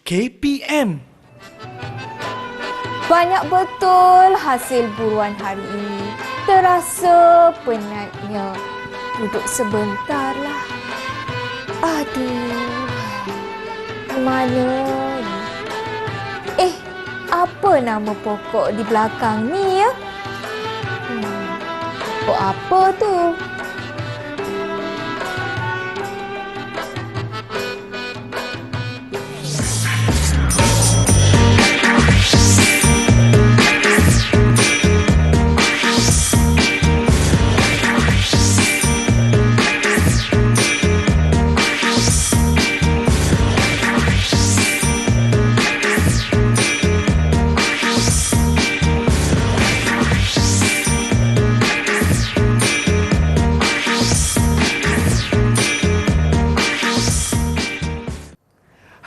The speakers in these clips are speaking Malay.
KPM. Banyak betul hasil buruan hari ini. Terasa penatnya. Duduk sebentar lah. Aduh. Mana ni? Apa nama pokok di belakang ni ya? Pokok apa tu?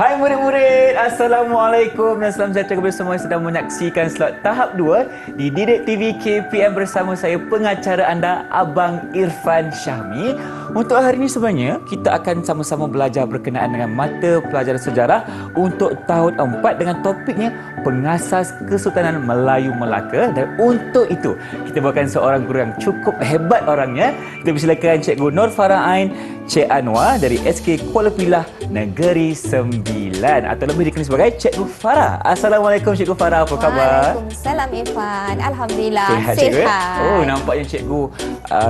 Hai murid-murid, Assalamualaikum dan salam sejahtera kepada semua yang sedang menyaksikan slot tahap 2 di Didik TV KPM bersama saya pengacara anda Abang Irfan Syahmi. Untuk hari ini sebenarnya kita akan sama-sama belajar berkenaan dengan mata pelajaran sejarah untuk tahun 4 dengan topiknya Pengasas Kesultanan Melayu Melaka, dan untuk itu kita bawakan seorang guru yang cukup hebat orangnya. Kita persilakan Cikgu Nur Farah Ain Cik Anwar dari SK Kuala Pilah Negeri Sembilan atau lebih dikenali sebagai Cikgu Farah. Assalamualaikum Cikgu Farah, apa khabar? Waalaikumsalam Irfan. Alhamdulillah Sihat. Cikgu, Oh, nampaknya Cikgu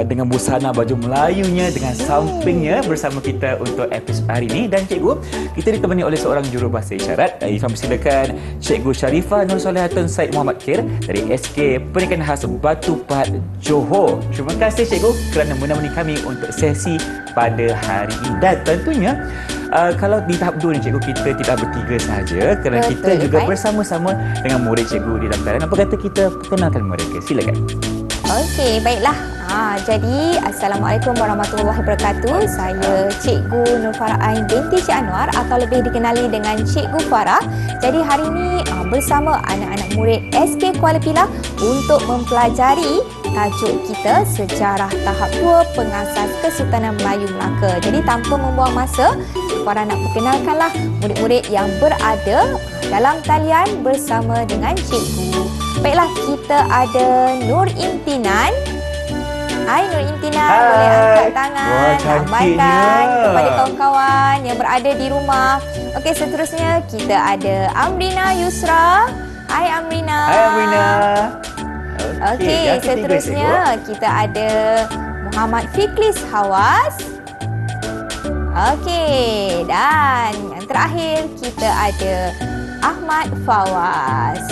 dengan busana baju Melayunya dengan sampingnya bersama kita untuk episod hari ini. Dan Cikgu, kita ditemani oleh seorang jurubahasa isyarat. Irfan persilakan Cikgu Sharifah Nur Solehatun Said Muhammad Kir dari SK Pendidikan Khas Batu Pahat Johor. Terima kasih Cikgu kerana menemani kami untuk sesi pada hari ini. Dan tentunya kalau di tahap 2 ni Cikgu, kita tidak bertiga sahaja kerana Betul, kita juga Irfan. bersama-sama dengan murid Cikgu di dalam keadaan. Apa kata kita perkenalkan mereka? Silakan. Okey, baiklah. Jadi, Assalamualaikum warahmatullahi wabarakatuh. Saya Cikgu Nur Farah Ain binti Cik Anwar atau lebih dikenali dengan Cikgu Farah. Jadi, hari ini bersama anak-anak murid SK Kuala Pilah untuk mempelajari tajuk kita Sejarah Tahap 2 Pengasas Kesultanan Melayu Melaka. Jadi, tanpa membuang masa, Farah nak perkenalkanlah murid-murid yang berada dalam talian bersama dengan Cikgu. Baiklah, kita ada Nur Imtinan. Hai Nur Imtinan, boleh angkat tangan, lambaikan kepada kawan-kawan yang berada di rumah. Okey, seterusnya kita ada Amrina Yusra. Hai Amrina. Hai Amrina. Okey, seterusnya kita ada Muhammad Fiklis Hawas. Okey, dan yang terakhir kita ada Ahmad Fawaz.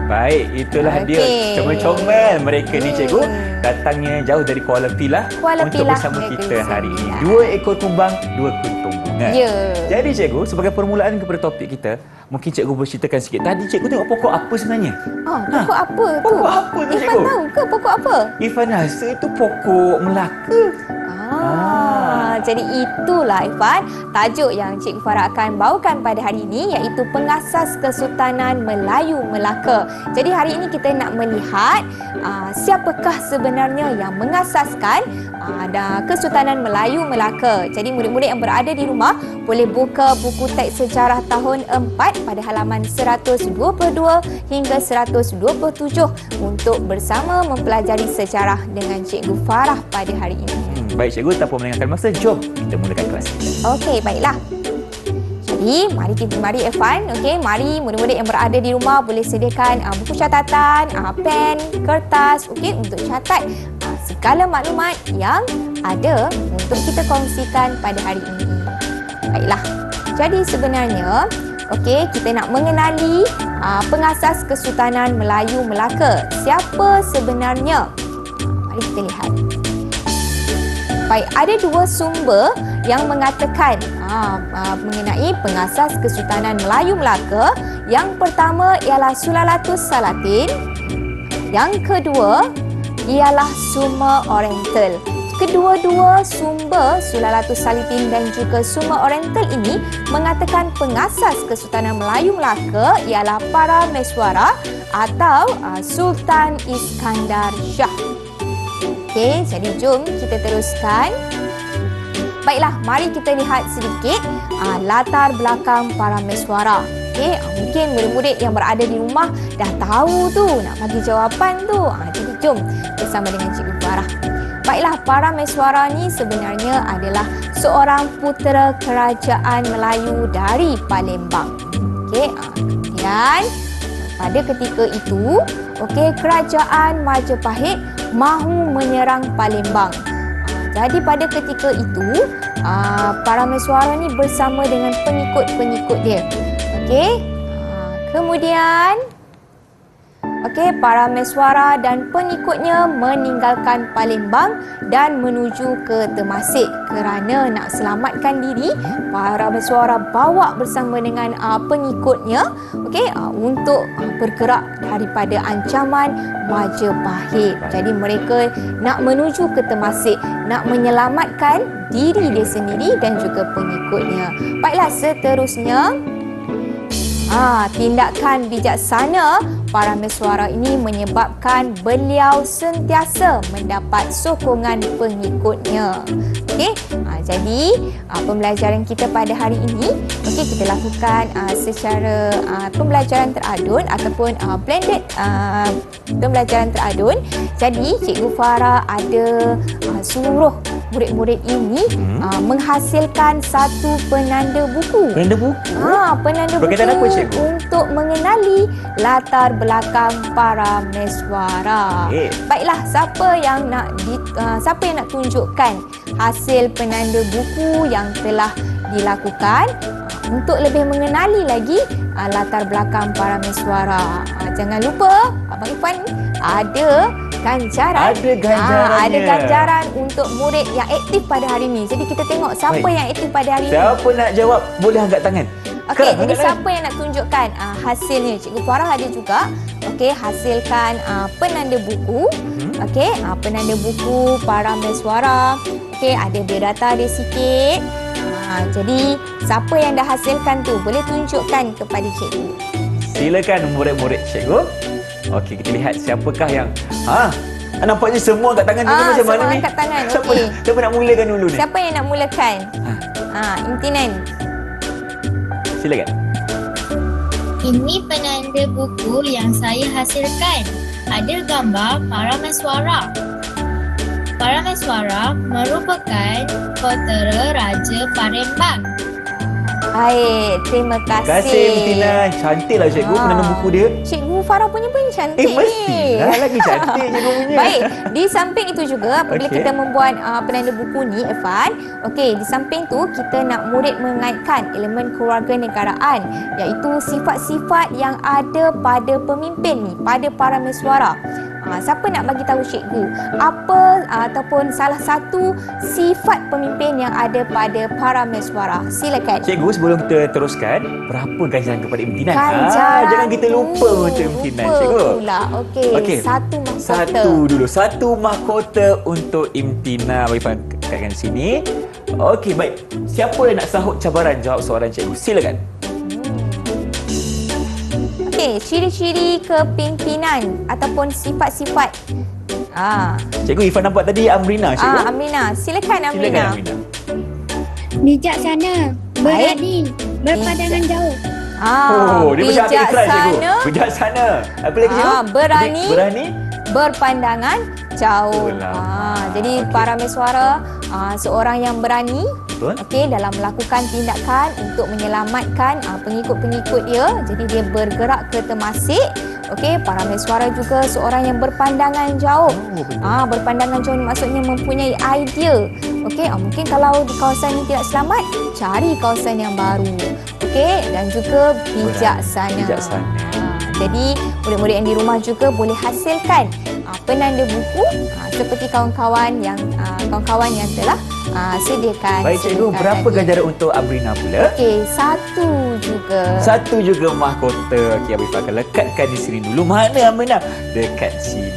Baik, itulah dia comel-comel mereka ni Cikgu. Datangnya jauh dari Kuala Pilah untuk Pilah bersama Negeri kita hari ini. Sembilan. 2 ekor kumbang, 2 kuntung bunga. Ya. Jadi Cikgu, sebagai permulaan kepada topik kita, mungkin Cikgu berceritakan sikit. Tadi Cikgu tengok pokok apa sebenarnya? Pokok apa tu? Pokok apa tu, Irfan Cikgu? tahu ke pokok apa? Irfan rasa itu pokok Melaka. Jadi itulah Irfan, tajuk yang Cikgu Farah akan bawakan pada hari ini iaitu Pengasas Kesultanan Melayu Melaka. Jadi hari ini kita nak melihat siapakah sebenarnya yang mengasaskan Kesultanan Melayu Melaka. Jadi murid-murid yang berada di rumah boleh buka buku teks sejarah tahun 4 pada halaman 122 hingga 127 untuk bersama mempelajari sejarah dengan Cikgu Farah pada hari ini. Baik Cikgu, tanpa melengahkan masa, jom kita mulakan kelas kita. Okey, baiklah. Jadi, mari Irfan. Okey, mari murid-murid yang berada di rumah boleh sediakan buku catatan, pen, kertas, okey, untuk catat segala maklumat yang ada untuk kita kongsikan pada hari ini. Baiklah. Jadi sebenarnya, okey, kita nak mengenali pengasas Kesultanan Melayu Melaka. Siapa sebenarnya? Mari kita lihat. Baik, ada 2 sumber yang mengatakan mengenai pengasas Kesultanan Melayu Melaka. Yang pertama ialah Sulalatus Salatin. Yang kedua ialah Sumer Oriental. Kedua-dua sumber Sulalatus Salatin dan juga Sumer Oriental ini mengatakan pengasas Kesultanan Melayu Melaka ialah Parameswara atau Sultan Iskandar Shah. Okey, jadi jom kita teruskan. Baiklah, mari kita lihat sedikit latar belakang Parameswara. Okey, mungkin murid-murid yang berada di rumah dah tahu tu nak bagi jawapan tu. Jadi jom bersama dengan Cikgu Farah. Baiklah, Parameswara ni sebenarnya adalah seorang putera kerajaan Melayu dari Palembang. Okey, kemudian pada ketika itu, kerajaan Majapahit mahu menyerang Palembang. Jadi pada ketika itu, Parameswara ni bersama dengan pengikut-pengikut dia. Kemudian Parameswara dan pengikutnya meninggalkan Palembang dan menuju ke Temasek kerana nak selamatkan diri. Parameswara bawa bersama dengan pengikutnya untuk bergerak daripada ancaman Majapahit. Jadi mereka nak menuju ke Temasek, nak menyelamatkan diri dia sendiri dan juga pengikutnya. Baiklah, seterusnya tindakan bijaksana Parameswara ini menyebabkan beliau sentiasa mendapat sokongan pengikutnya. Jadi pembelajaran kita pada hari ini kita lakukan secara pembelajaran teradun ataupun blended pembelajaran teradun. Jadi Cikgu Farah ada seluruh murid-murid ini menghasilkan satu penanda buku. Penanda buku? Penanda berkaitan buku apa, Cikgu? untuk mengenali latar belakang Parameswara. Baiklah, siapa yang nak tunjukkan hasil penanda buku yang telah dilakukan untuk lebih mengenali lagi latar belakang Parameswara. Jangan lupa Abang Irfan ada ganjaran. Ada ganjaran untuk murid yang aktif pada hari ini. Jadi kita tengok siapa yang aktif pada hari ini. Siapa nak jawab boleh angkat tangan. Jadi siapa yang nak tunjukkan hasilnya? Cikgu Farah ada juga. Hasilkan penanda buku. Penanda buku Parameswara. Ada biodata dia sikit. Jadi siapa yang dah hasilkan tu boleh tunjukkan kepada cikgu. Silakan murid-murid cikgu. Kita lihat siapakah yang nampaknya semua angkat tangan juga macam mana ni? Semua angkat tangan. Siapa nak mulakan dulu ni? Siapa yang nak mulakan? Imtinan. Silakan. Ini penanda buku yang saya hasilkan. Ada gambar Parameswara. Parameswara merupakan putera Raja Palembang. Baik, terima Terima kasih Imtinan. Cantiklah cikgu penanda buku dia. Cikgu Farah punya pun cantik Mestilah lagi cantik cikgu punya. Baik, di samping itu juga apabila kita membuat penanda buku ni, Irfan, di samping tu kita nak murid mengaitkan elemen kewarganegaraan, iaitu sifat-sifat yang ada pada pemimpin ni, pada Parameswara. Siapa nak bagi tahu cikgu apa ataupun salah satu sifat pemimpin yang ada pada Parameswara? Silakan. Cikgu, sebelum kita teruskan, berapa ganjaran kepada Imtinan? Ganjaran jangan kita lupa untuk Imtinan, cikgu. Pula. Satu mahkota. Satu dulu. Satu mahkota untuk Imtinan. Bagi Fan kat sini. Baik. Siapa yang nak sahut cabaran jawab soalan cikgu? Silakan. Ciri-ciri kepimpinan ataupun sifat-sifat. Cikgu, Ifan nampak tadi Amrina, cikgu. Amrina. Silakan Amrina. Bijaksana, berani, berpandangan jauh. Dia macam Abang Iklan, cikgu. Bijaksana. Apa lagi, cikgu? Berani. Berpandangan jauh. Jadi Parameswara seorang yang berani. Dalam melakukan tindakan untuk menyelamatkan pengikut-pengikut dia. Jadi dia bergerak ke Temasek. Parameswara juga seorang yang berpandangan jauh. Berpandangan jauh ni maksudnya mempunyai idea. Mungkin kalau di kawasan ini tidak selamat, cari kawasan yang baru. Dan juga bijaksana. Jadi murid-murid yang di rumah juga boleh hasilkan penanda buku seperti kawan-kawan yang telah sediakan. Baik cikgu, berapa ganjaran untuk Amrina pula? Satu juga mahkota. Abang Ifan akan lekatkan di sini dulu. Mana Amrina? Dekat sini.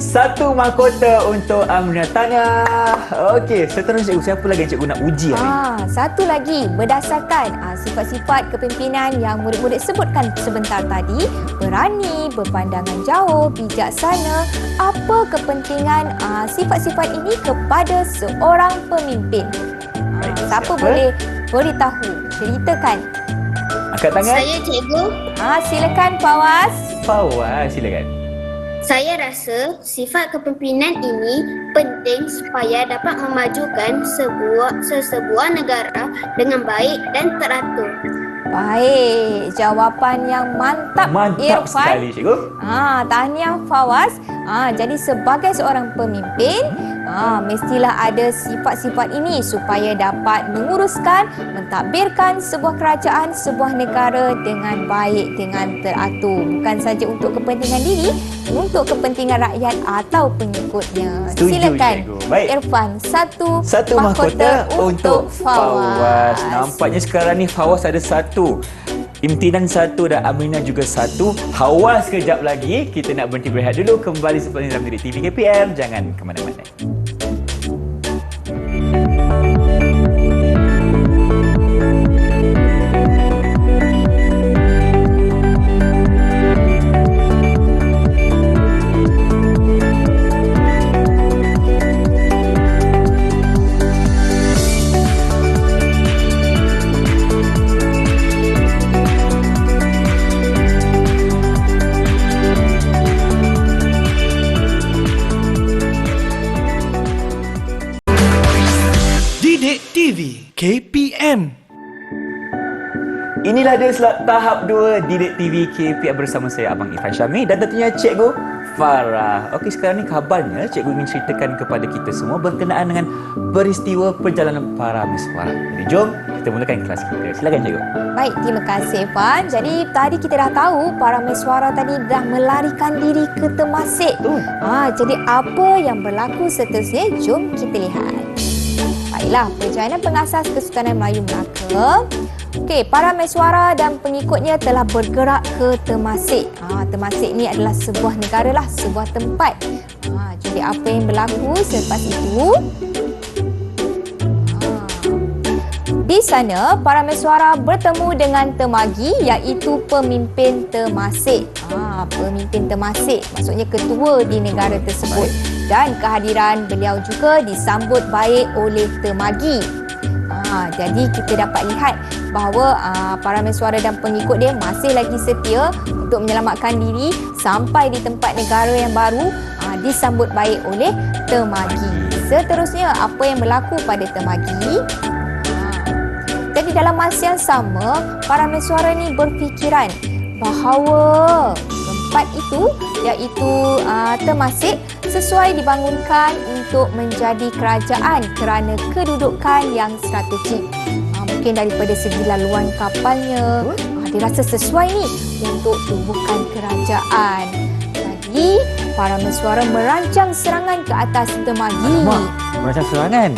Satu mahkota untuk Amrina. Tanah. Seterusnya cikgu, siapa lagi yang cikgu nak uji hari ini? Satu lagi, berdasarkan sifat-sifat kepimpinan yang murid-murid sebutkan sebentar tadi, berani, berpandangan jauh, bijaksana, apa kepentingan sifat-sifat ini kepada seorang pemimpin? Siapa boleh beritahu, ceritakan? Angkat tangan. Saya cikgu. Silakan Fawaz. Fawaz, silakan. Saya rasa sifat kepimpinan ini penting supaya dapat memajukan sebuah negara dengan baik dan teratur. Baik, jawapan yang mantap, Mantap Irfan. sekali, cikgu. Tahniah Fawaz. Jadi sebagai seorang pemimpin, mestilah ada sifat-sifat ini supaya dapat menguruskan, mentadbirkan sebuah kerajaan, sebuah negara dengan baik, dengan teratur. Bukan saja untuk kepentingan diri, untuk kepentingan rakyat atau pengikutnya. Setuju, Silakan cikgu. Baik. Irfan, satu mahkota untuk Fawaz. Nampaknya sekarang ni Fawaz ada satu. Imtinan satu dan Aminah juga satu. Hawas kejap lagi. Kita nak berhenti berehat dulu. Kembali seperti dalam Didik TV KPM. Jangan ke mana-mana. Didik TV KPM. Inilah dia slot tahap 2 Didik TV KPM bersama saya Abang Irfan Syahmi dan tentunya Cikgu Farah. Okey, sekarang ni kabarnya Cikgu ingin ceritakan kepada kita semua berkenaan dengan peristiwa perjalanan para miswara. Jadi jom kita mulakan kelas kita. Silakan Cikgu. Baik, terima kasih Irfan. Jadi tadi kita dah tahu para meswara tadi dah melarikan diri ke Temasek. Jadi apa yang berlaku seterusnya? Jom kita lihat. Baiklah, perjalanan pengasas Kesultanan Melayu Melaka. Okey, para meswara dan pengikutnya telah bergerak ke Temasek. Temasek ni adalah sebuah negara lah, sebuah tempat. Jadi apa yang berlaku selepas itu? Di sana, para meswara bertemu dengan Temagi iaitu pemimpin Temasek. Pemimpin Temasek maksudnya ketua di negara tersebut. Dan kehadiran beliau juga disambut baik oleh Temagi. Jadi kita dapat lihat bahawa para meswara dan pengikut dia masih lagi setia untuk menyelamatkan diri sampai di tempat negara yang baru, disambut baik oleh Temagi. Seterusnya, apa yang berlaku pada Temagi? Jadi dalam masa yang sama, para meswara ni berfikiran bahawa tempat itu iaitu Temasek sesuai dibangunkan untuk menjadi kerajaan kerana kedudukan yang strategik. Mungkin daripada segi laluan kapalnya, dirasa sesuai ni untuk tubuhkan kerajaan. Jadi, para meswara merancang serangan ke atas Temagi. Merancang serangan?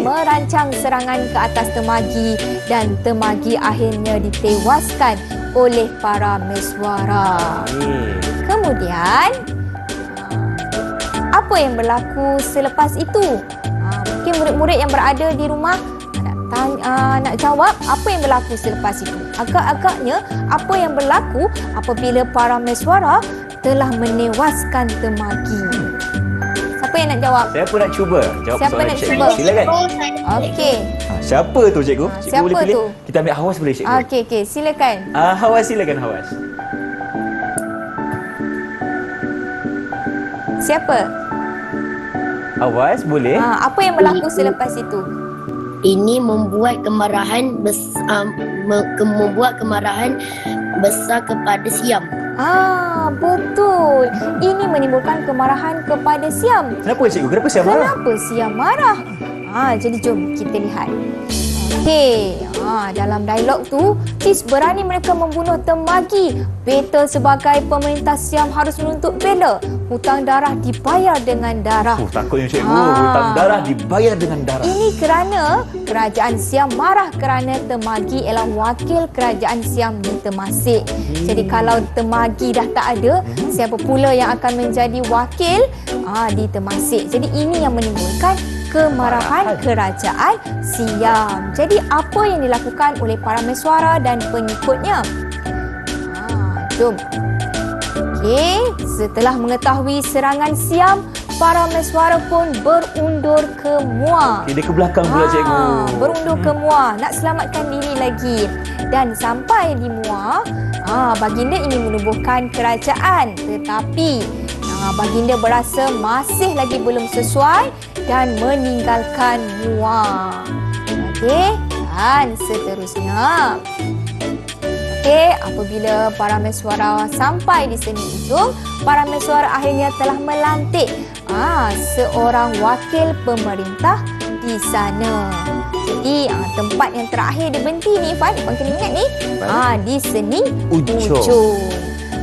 Merancang serangan ke atas Temagi dan Temagi akhirnya ditewaskan oleh para meswara. Kemudian, apa yang berlaku selepas itu? Mungkin murid-murid yang berada di rumah nak jawab apa yang berlaku selepas itu. Agak-agaknya apa yang berlaku apabila para meswara telah menewaskan Temagi. Siapa yang nak jawab? Saya pun nak cuba jawab Siapa soalan nak cikgu. cuba? Silakan. Okey. Siapa tu cikgu? Cikgu Siapa boleh pilih? tu? Kita ambil Hawas boleh cikgu? Okey, silakan. Hawas, silakan Hawas. Siapa? Hawas boleh? Apa yang berlaku selepas itu? Ini membuat kemarahan besar kepada Siam. Betul. Ini menimbulkan kemarahan kepada Siam. Kenapa cikgu? Kenapa Siam marah? Kenapa Siam marah? Jadi jom kita lihat. Okey, dalam dialog tu, berani mereka membunuh Temagi. Beta sebagai pemerintah Siam harus menuntut bela. Hutang darah dibayar dengan darah. Takutnya cikgu. Hutang darah dibayar dengan darah. Ini kerana kerajaan Siam marah kerana Temagi ialah wakil kerajaan Siam di Temasek. Jadi kalau Temagi dah tak ada, siapa pula yang akan menjadi wakil di Temasek? Jadi ini yang menimbulkan kemarahan kerajaan Siam. Jadi apa yang dilakukan oleh para meswara dan pengikutnya? Jom. Okey, setelah mengetahui serangan Siam, para mesuara pun berundur ke Muar. Okay, dia ke belakang pula cikgu. Berundur ke Muar, nak selamatkan diri lagi. Dan sampai di Muar, baginda ingin menubuhkan kerajaan. Tetapi baginda berasa masih lagi belum sesuai dan meninggalkan Muar. Okey, dan seterusnya. Okey, apabila para mesuara sampai di seni ujung, para mesuara akhirnya telah melantik seorang wakil pemerintah di sana. Jadi tempat yang terakhir dia berhenti ni Irfan kena ingat ni. Di seni ujung.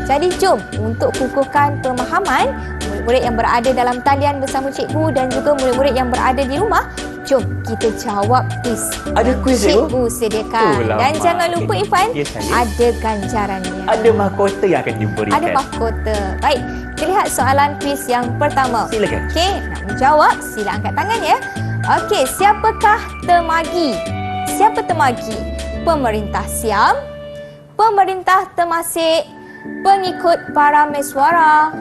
Jadi jom untuk kukuhkan pemahaman murid-murid yang berada dalam talian bersama cikgu dan juga murid-murid yang berada di rumah, jom kita jawab kuis. Ada kuis cikgu sediakan. Dan jangan lupa Irfan, Ya, saya. ada ganjarannya. Ada mahkota yang akan diberikan. Ada mahkota. Baik, kita lihat soalan kuis yang pertama. Silakan. Okey, nak menjawab sila angkat tangan ya. Okey, siapakah Temagi? Siapa Temagi? Pemerintah Siam, pemerintah Temasek, pengikut para mesuara,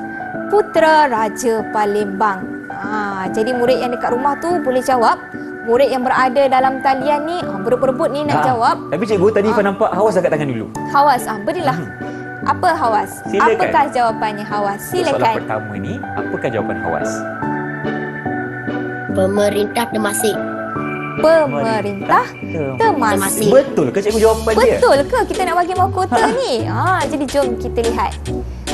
putera Raja Palembang. Jadi murid yang dekat rumah tu boleh jawab. Murid yang berada dalam talian ni berebut-rebut ni nak jawab. Tapi cikgu tadi Ifan nampak Hawas angkat tangan dulu. Hawas, berilah. Apa Hawas? Silakan. Apakah jawapannya Hawas? Soalan Silakan. pertama ni, apakah jawapan Hawas? Pemerintah Temasek. Pemerintah Temasek. Betul ke cikgu jawapan dia? Betul ke kita nak bagi mahkota ni? Jadi jom kita lihat.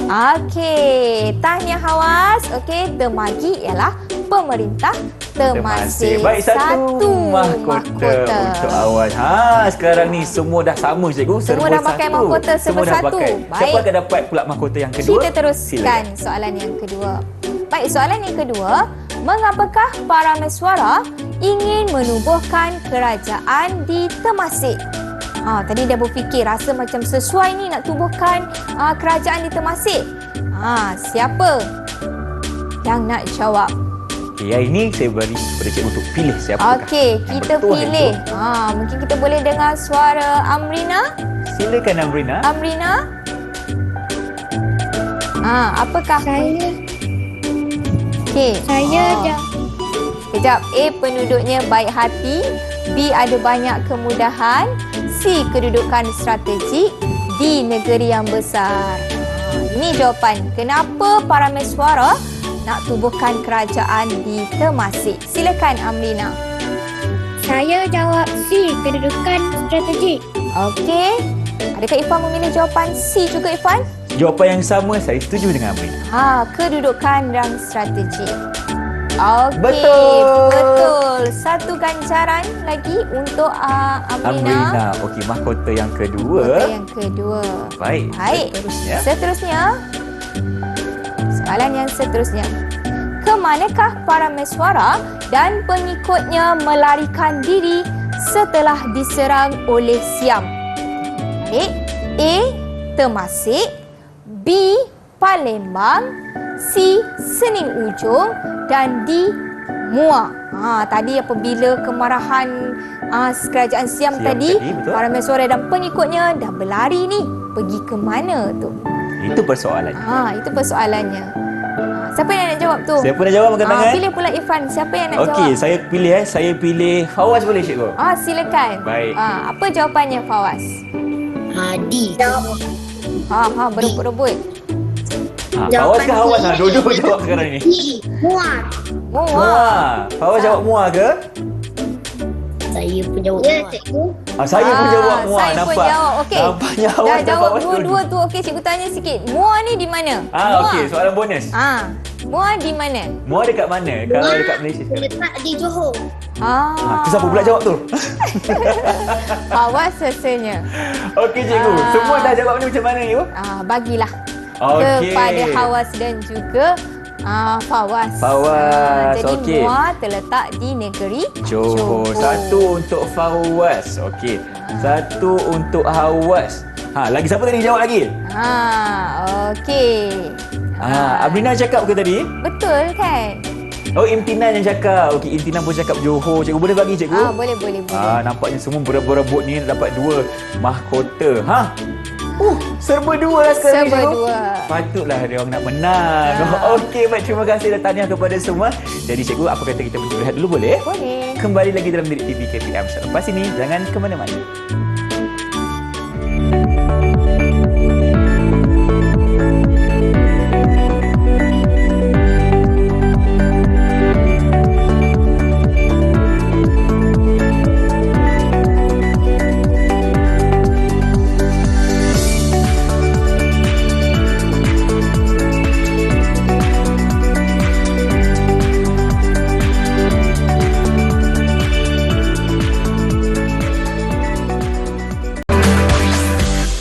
Okey, tahniah Hawas. Okey, Temagi ialah pemerintah Temasek. Baik, satu mahkota untuk Hawas. Sekarang ni semua dah sama cikgu. Semua dah pakai mahkota serba satu. Siapa akan dapat pula mahkota yang kedua? Kita teruskan soalan yang kedua. Baik, soalan yang kedua. Mengapakah para mesuara ingin menubuhkan kerajaan di Temasek? Tadi dah berfikir rasa macam sesuai ni nak tubuhkan kerajaan di Temasek. Siapa yang nak jawab? Okay, yang ini saya beri kepada cikgu untuk pilih siapa. Okey, kita pilih. Mungkin kita boleh dengar suara Amrina. Silakan Amrina. Amrina. Apakah? Saya Sekejap. A, penduduknya baik hati. B, ada banyak kemudahan. C, kedudukan strategik. D, negeri yang besar. Ini jawapan. Kenapa para mesuara nak tubuhkan kerajaan di Temasek? Silakan Amrina. Saya jawab C, kedudukan strategik. Okey. Adakah Irfan memilih jawapan C juga Irfan? Jawapan yang sama, saya setuju dengan Amrina. Kedudukan dan strategik. Okey, Betul. Satu ganjaran lagi untuk Amrina. Amrina. Okey, mahkota yang kedua. Mahkota yang kedua. Baik. Seterusnya. Soalan yang seterusnya. Kemanakah para mesuara dan pengikutnya melarikan diri setelah diserang oleh Siam? Baik. A, Temasek. B, Palembang. C, Sening Ujung. Dan D, Muar. Tadi apabila kemarahan kerajaan Siam tadi, betul. para mesuara dan pengikutnya dah berlari ni. Pergi ke mana tu? Itu persoalannya. Itu persoalannya. Siapa yang nak jawab tu? Siapa nak jawab angkat tangan? Pilih pula Irfan. Siapa yang nak Okey, jawab? saya pilih Saya pilih Hawas boleh cikgu? Silakan. Baik. Apa jawapannya Fawaz? D. Berebut-rebut. Hawas ke Hawas? Dua-dua jawab sekarang ni. Muar. Muar. Hawas jawab Muar ke? Saya pun jawab. Ya, cikgu. Saya pun jawab Muar. Saya Nampak? pun jawab. Okey. Nampaknya Hawas Dah dan jawab Hawas dua-dua tu. Okey, cikgu tanya sikit. Muar ni di mana? Muar. Okey, soalan bonus. Muar di mana? Muar dekat mana? Kalau dekat Malaysia sekarang. Letak di Johor. Tu siapa pula jawab tu? Fawaz rasanya. Okey cikgu, semua dah jawab ni macam mana you? Bagilah Okey. kepada Hawas dan juga Fawaz. Fawaz, Jadi okey. Muar terletak di negeri Johor. Satu untuk Fawaz. Okey. Satu untuk Hawas. Lagi siapa tadi jawab lagi? Okey. Amrina cakap ke tadi? Betul kan? Oh, Imtinan yang cakap. Okey, Imtinan pun cakap Johor. Cikgu boleh bagi cikgu? Boleh. Nampaknya semua berebut-rebut ni dapat 2 mahkota. Serba dua lah sekarang ni, Serba cikgu. dua. Patutlah dia orang nak menang. Okey, baik, terima kasih dan tahniah kepada semua. Jadi cikgu, apa kata kita berehat dulu boleh? Boleh. Kembali lagi dalam Didik TV KPM. Selepas ini, jangan ke mana-mana.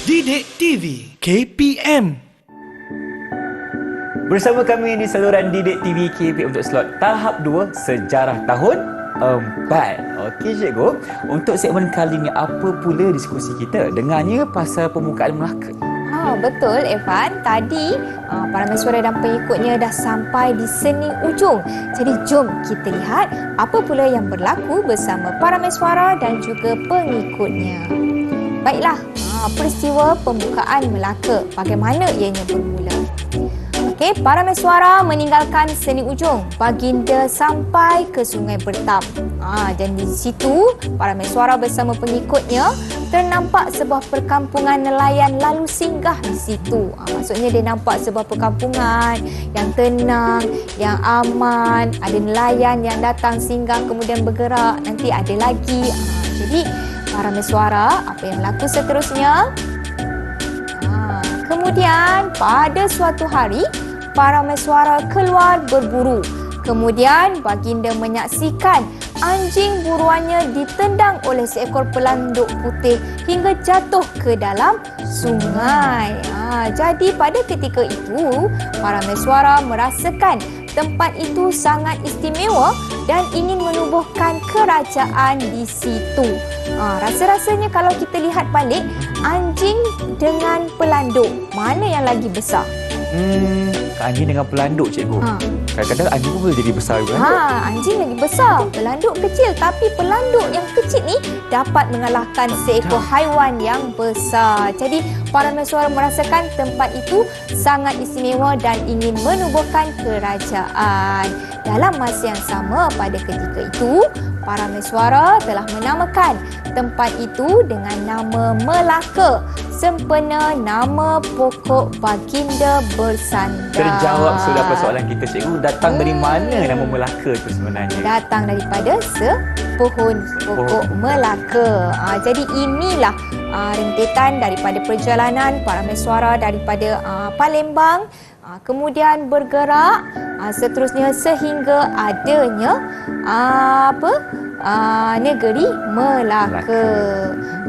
Didik TV KPM. Bersama kami di saluran Didik TV KPM untuk slot tahap 2 Sejarah Tahun 4. Okey cikgu, untuk segmen kali ni apa pula diskusi kita? Dengarnya pasal pembukaan Melaka. Betul Evan. Tadi Parameswara dan pengikutnya dah sampai di seni ujung. Jadi jom kita lihat apa pula yang berlaku bersama Parameswara dan juga pengikutnya. Baiklah, peristiwa pembukaan Melaka, bagaimana ianya bermula? Okey, Parameswara meninggalkan seni ujung, baginda sampai ke Sungai Bertam. Dan di situ Parameswara bersama pengikutnya ternampak sebuah perkampungan nelayan lalu singgah di situ. Maksudnya dia nampak sebuah perkampungan yang tenang, yang aman, ada nelayan yang datang singgah kemudian bergerak, nanti ada lagi. Jadi Parameswara, apa yang berlaku seterusnya? Kemudian pada suatu hari Parameswara keluar berburu. Kemudian baginda menyaksikan anjing buruannya ditendang oleh seekor pelanduk putih hingga jatuh ke dalam sungai. Jadi pada ketika itu Parameswara merasakan tempat itu sangat istimewa dan ingin menubuhkan kerajaan di situ. Rasa-rasanya kalau kita lihat balik, anjing dengan pelanduk, mana yang lagi besar? Anjing dengan pelanduk cikgu. Kadang-kadang anjing pun boleh jadi besar juga. Anjing lagi besar, pelanduk kecil. Tapi pelanduk yang kecil ni dapat mengalahkan seekor haiwan yang besar. Jadi Parameswara merasakan tempat itu sangat istimewa dan ingin menubuhkan kerajaan. Dalam masa yang sama pada ketika itu, Parameswara telah menamakan tempat itu dengan nama Melaka, sempena nama pokok baginda bersandar. Terjawab sudah persoalan kita cikgu. Datang dari mana nama Melaka itu sebenarnya? Datang daripada sepohon pokok Melaka. Jadi inilah rentetan daripada perjalanan Parameswara daripada Palembang, kemudian bergerak seterusnya sehingga adanya negeri Melaka.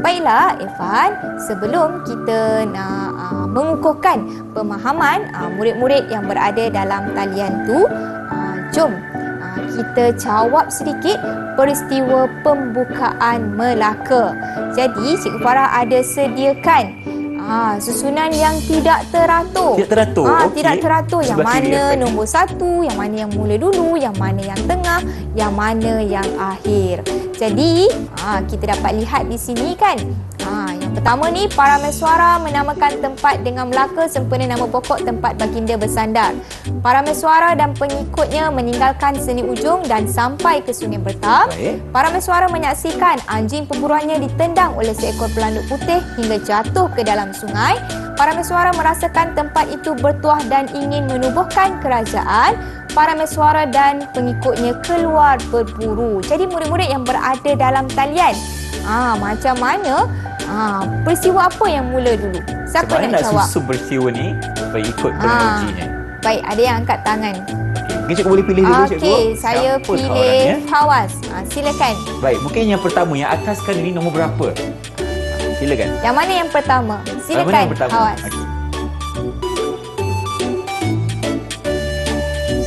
Baiklah Irfan, sebelum kita nak mengukuhkan pemahaman murid-murid yang berada dalam talian tu, jom kita jawab sedikit peristiwa pembukaan Melaka. Jadi Cikgu Farah ada sediakan susunan yang tidak teratur. Tidak teratur? Tidak teratur. Yang Sebelah mana kiri, nombor 1, yang mana yang mula dulu, yang mana yang tengah, yang mana yang akhir. Jadi kita dapat lihat di sini kan. Yang pertama ni, Parameswara menamakan tempat dengan Melaka sempena nama pokok tempat baginda bersandar. Parameswara dan pengikutnya meninggalkan seni ujung dan sampai ke Sungai Bertam. Parameswara menyaksikan anjing pemburuannya ditendang oleh seekor pelanduk putih hingga jatuh ke dalam sungai. Parameswara merasakan tempat itu bertuah dan ingin menubuhkan kerajaan. Parameswara dan pengikutnya keluar berburu. Jadi murid-murid yang berada dalam talian, macam mana? Peristiwa apa yang mula dulu? Siapa nak jawab? Susun peristiwa ni berikut kronologinya. Baik, ada yang angkat tangan. Mungkin cikgu boleh pilih dulu cikgu. Okey, saya Siapa pilih kawannya? Fawaz. Silakan. Baik, mungkin yang pertama, yang atas kan ini nombor berapa? Silakan. Yang mana yang pertama? Silakan Mana yang pertama? Fawaz. Okey.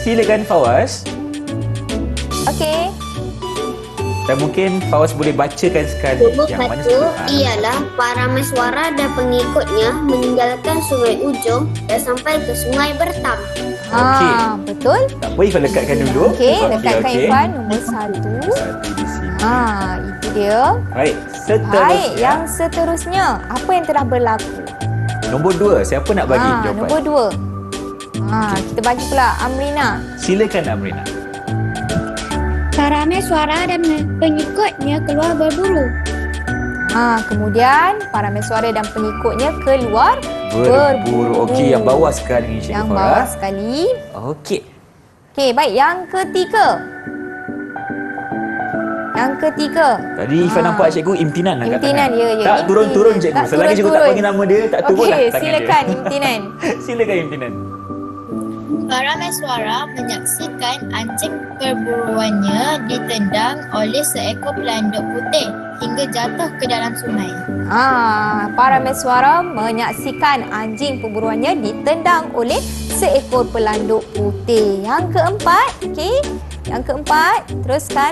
Silakan Fawaz. Okey. Dan mungkin Fawaz boleh bacakan sekali Nombor yang mana 1 sebelum. ialah Parameswara dan pengikutnya meninggalkan Sungai Ujung dan sampai ke Sungai Bertam. Okey. Betul. Tak apa, Ifan lekatkan dulu. Okey, lekatkan Irfan nombor 1. Satu di sini. Itu dia. Baik, seterusnya. Baik, yang seterusnya, apa yang telah berlaku? Nombor 2, siapa nak bagi jawapan? Nombor 2. Kita bagi pula Amrina. Silakan Amrina. Parameswara dan pengikutnya keluar berburu. Kemudian parameswara dan pengikutnya keluar Berburu. Okey, yang bawah sekali ni Cikgu Yang Farah. bawah sekali. Okey. Okey, baik. Yang ketiga. Tadi Ifan nampak cikgu imtinan angkat Imtinan, tangan. ya. Tak Imtinan. turun-turun cikgu. Tak Selagi cikgu tak turun-turun. panggil nama dia, tak turun lah Okey, tangan silakan dia. imtinan. Silakan imtinan. Parameswara menyaksikan anjing perburuannya ditendang oleh seekor pelanduk putih hingga jatuh ke dalam sungai. Parameswara menyaksikan anjing perburuannya ditendang oleh seekor pelanduk putih. Yang keempat, okey. Yang keempat,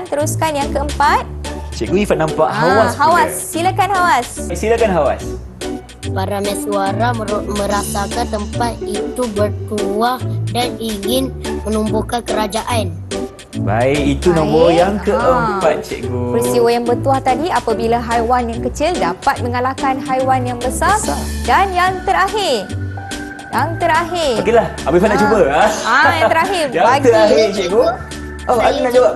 teruskan yang keempat. Cikgu Ifan nampak Hawas pula. Hawas, silakan Hawas. Silakan Hawas. Parameswara merasakan tempat itu bertuah dan ingin menumbuhkan kerajaan. Baik, itu nombor yang keempat cikgu. Peristiwa yang bertuah tadi apabila haiwan yang kecil dapat mengalahkan haiwan yang besar. Dan yang terakhir. Okeylah, Abang Ifan nak cuba. Yang terakhir. Yang Bagi. terakhir cikgu. Oh, Adi nak jawab.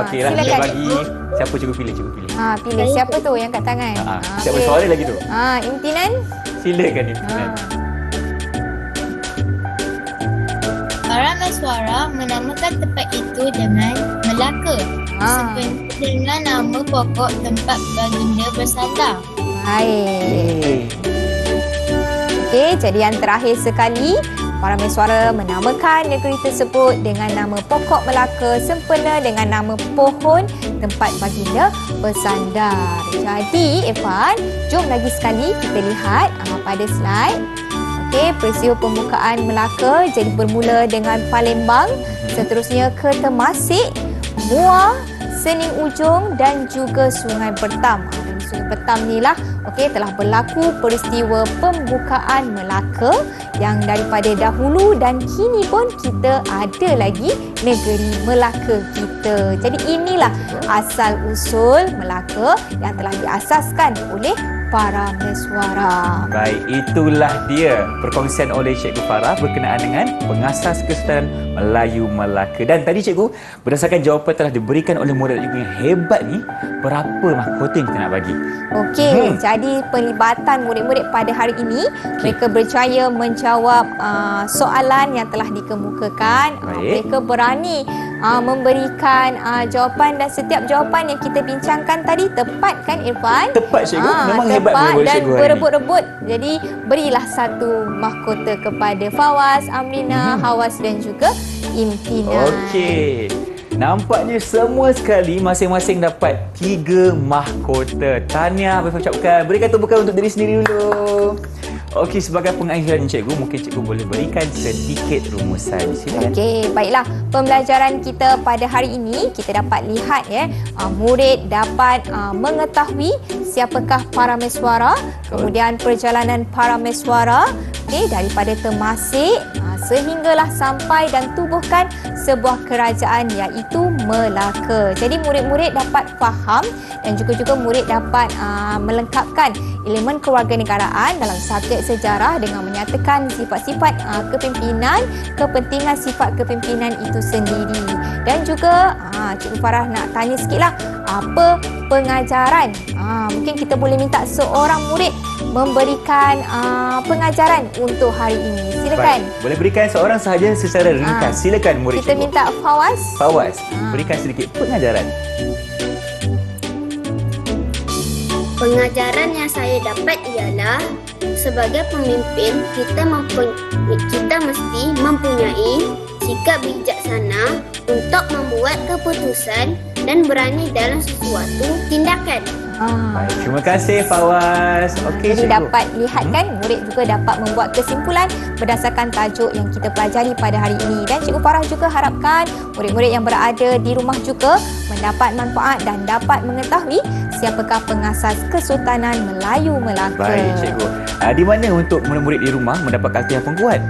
Okeylah, kita silakan. bagi. Siapa cikgu pilih? Pilih siapa tu yang kat tangan. Siapa okey. suara lagi tu? Imtinan. Silakan imtinan. Parameswara menamakan tempat itu dengan Melaka. Seperti dengan nama pokok tempat baginda bersandar. Baik. Okey, jadi yang terakhir sekali, Parameswara menamakan negeri tersebut dengan nama pokok Melaka sempena dengan nama pohon tempat baginda bersandar. Jadi, Evan, jom lagi sekali kita lihat pada slide. Okey, peristiwa pembukaan Melaka jadi bermula dengan Palembang, seterusnya ke Temasek, Muar, Sening Ujung dan juga Sungai Bertam. Dan Sungai Bertam ni lah telah berlaku peristiwa pembukaan Melaka yang daripada dahulu dan kini pun kita ada lagi negeri Melaka kita. Jadi inilah asal usul Melaka yang telah diasaskan oleh Parameswara. Baik, itulah dia perkongsian oleh Cikgu Farah berkenaan dengan pengasas Kesultanan Melayu Melaka. Dan tadi cikgu, berdasarkan jawapan telah diberikan oleh murid cikgu yang hebat ni, berapa mahkota yang kita nak bagi? Okey, jadi pelibatan murid-murid pada hari ini, mereka berjaya menjawab soalan yang telah dikemukakan. Mereka berani memberikan jawapan dan setiap jawapan yang kita bincangkan tadi tepat kan Irfan? Tepat cikgu, memang hebat tepat murid dan cikgu hari ni. berebut-rebut. Jadi berilah satu mahkota kepada Fawaz, Amrina, Hawas dan juga Imtinan. Okey. Nampaknya semua sekali masing-masing dapat 3 mahkota. Tahniah Abang ucapkan. Berikan tepukan untuk diri sendiri dulu. Okey, sebagai pengakhiran cikgu, mungkin cikgu boleh berikan sedikit rumusan. Silakan. Okey, baiklah. Pembelajaran kita pada hari ini, kita dapat lihat murid dapat mengetahui siapakah Parameswara, kemudian perjalanan Parameswara daripada Temasek sehinggalah sampai dan tubuhkan sebuah kerajaan iaitu Melaka. Jadi murid-murid dapat faham dan juga murid dapat melengkapkan elemen kewarganegaraan dalam subjek sejarah dengan menyatakan sifat-sifat kepimpinan, kepentingan sifat kepimpinan itu sendiri. Dan juga Cikgu Farah nak tanya sikitlah, apa pengajaran? Mungkin kita boleh minta seorang murid memberikan pengajaran untuk hari ini. Silakan. Baik. Boleh berikan seorang sahaja secara ringkas. Silakan murid Kita cikgu. minta Fawaz. Fawaz, berikan sedikit pengajaran. Pengajaran yang saya dapat ialah sebagai pemimpin kita mesti mempunyai sikap bijaksana untuk membuat keputusan dan berani dalam sesuatu tindakan. Baik, terima kasih Fawaz. Okey, Jadi cikgu. dapat lihat kan, murid juga dapat membuat kesimpulan berdasarkan tajuk yang kita pelajari pada hari ini. Dan Cikgu Farah juga harapkan murid-murid yang berada di rumah juga mendapat manfaat dan dapat mengetahui siapakah pengasas Kesultanan Melayu Melaka. Baik, cikgu. Di mana untuk murid-murid di rumah mendapat latihan penguat?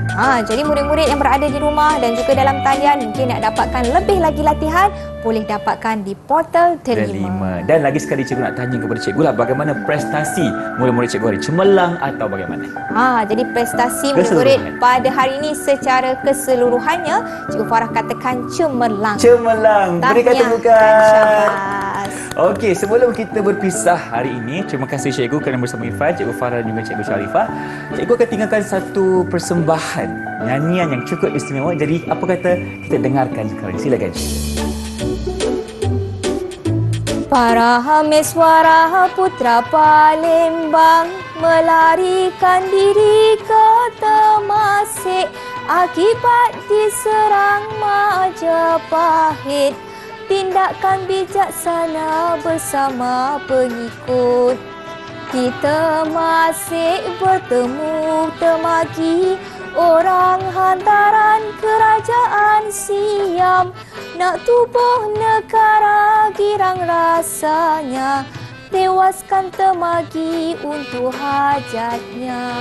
Jadi murid-murid yang berada di rumah dan juga dalam talian mungkin nak dapatkan lebih lagi latihan, boleh dapatkan di portal Delima. Dan lagi sekali cikgu nak tanya kepada cikgu lah, bagaimana prestasi murid-murid cikgu hari? Cemerlang atau bagaimana? Jadi prestasi murid-murid pada hari ini secara keseluruhannya, Cikgu Farah katakan cemerlang. Cemerlang. Berikan tepukan. Syabas. Okey, sebelum kita berpisah hari ini, terima kasih cikgu kerana bersama Irfan, Cikgu Farah dan juga Cikgu Sharifah. Cikgu akan tinggalkan satu persembahan nyanyian yang cukup istimewa. Jadi apa kata kita dengarkan sekarang? Silakan. Para Hameswara putra Palembang melarikan diri ke Temasek akibat diserang Majapahit. Tindakan bijaksana bersama pengikut. Di Temasek bertemu Temagi, orang hantaran kerajaan Siam. Nak tubuh negara girang rasanya, tewaskan Temagi untuk hajatnya.